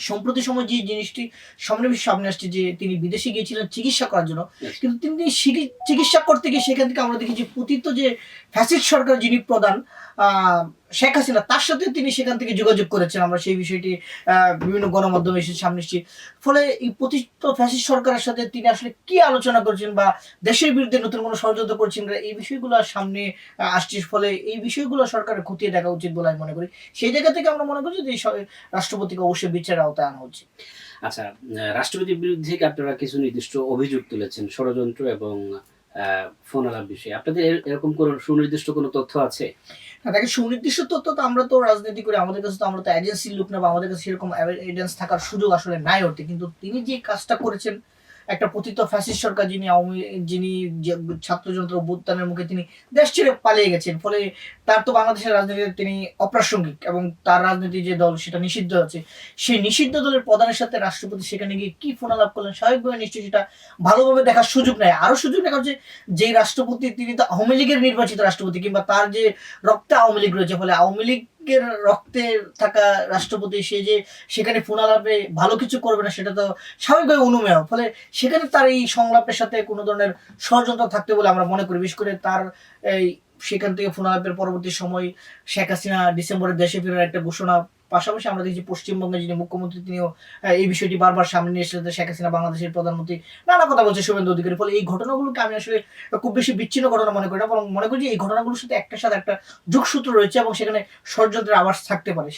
সম্প্রতি সময় যে জিনিসটি সামনে আসছে যে তিনি বিদেশে গিয়েছিলেন চিকিৎসা করার জন্য, কিন্তু তিনি চিকিৎসা করতে গিয়ে সেখান থেকে আমরা দেখি যে পতিত যে ফ্যাসিস্ট সরকার যিনি প্রধান শেখ হাসিনা, তার সাথে তিনি সেখান থেকে যোগাযোগ করেছেন। আমরা সেই বিষয়টি বিভিন্ন গণমাধ্যমে এসে সামনে এসেছি। ফলে এই পতিত ফ্যাসিস্ট সরকারের সাথে তিনি আসলে কি আলোচনা করছেন বা দেশের বিরুদ্ধে নতুন কোনো ষড়যন্ত্র করছেন, এই বিষয়গুলো সামনে আসছে। ফলে এই বিষয়গুলো সরকারের খতিয়ে দেখা উচিত বলে আমি মনে করি। সেই জায়গা থেকে আমরা মনে করছি যে রাষ্ট্রপতিকে অবশ্যই বিচারের আওতায় আনা উচিত। আচ্ছা, রাষ্ট্রপতির বিরুদ্ধে আপনারা কিছু নির্দিষ্ট অভিযোগ তুলেছেন ষড়যন্ত্র এবং ফোন আলাপ বিষয়ে। আপনাদের এরকম কোনো সুনির্দিষ্ট কোনো তথ্য আছে? না, দেখেন, সুনির্দিষ্ট তথ্য তো আমরা তো রাজনীতি করি, আমাদের কাছে তো আমরা তো এজেন্সির লোক না, বা আমাদের কাছে সেরকম এভিডেন্স থাকার সুযোগ আসলে নাই ওতে। কিন্তু তিনি যে কাজটা করেছেন, একটা পতিত ফ্যাসিস্ট সরকার যিনি ছাত্র জনতার অভ্যুত্থানের মুখে তিনি দেশ ছেড়ে পালিয়ে গেছেন, ফলে তার তো বাংলাদেশের রাজনীতিতে তিনি অপ্রাসঙ্গিক এবং তার রাজনীতি যে দল সেটা নিষিদ্ধ আছে। সেই নিষিদ্ধ দলের প্রধানের সাথে রাষ্ট্রপতি সেখানে গিয়ে কি ফোনালাপ করলেন, স্বাভাবিকভাবে নিশ্চয়ই সেটা ভালোভাবে দেখার সুযোগ নেই। আরো সুযোগ দেখা হচ্ছে যে রাষ্ট্রপতি তিনি তো আওয়ামী লীগের নির্বাচিত রাষ্ট্রপতি, কিংবা তার যে রক্তে আওয়ামী লীগ রয়েছে, ফলে আওয়ামী লীগের রক্তে থাকা রাষ্ট্রপতি সে যে সেখানে ফোনালাপে ভালো কিছু করবে না, সেটা তো স্বাভাবিকভাবে অনুমেয়। ফলে সেখানে তার এই সংলাপের সাথে কোনো ধরনের ষড়যন্ত্র থাকতে বলে আমরা মনে করি। বিশেষ করে তার এই সেখান থেকে ফোনালাপের পরবর্তী সময় শেখ হাসিনা ডিসেম্বরে দেশে ফেরার একটা ঘোষণা, পাশাপাশি আমরা দেখছি পশ্চিমবঙ্গের যিনি মুখ্যমন্ত্রী তিনিও এই বিষয়টি বারবার সামনে নিয়ে এসেছে। শেখ হাসিনা বাংলাদেশের প্রধানমন্ত্রী নানা কথা বলছে শুভেন্দু অধিকারী। ফলে এই ঘটনাগুলোকে আমি আসলে খুব বেশি বিচ্ছিন্ন ঘটনা মনে করি না, বরং মনে করি যে এই ঘটনাগুলোর সাথে একটার সাথে একটা যোগসূত্র রয়েছে এবং সেখানে ষড়যন্ত্রের আভাস থাকতে পারে।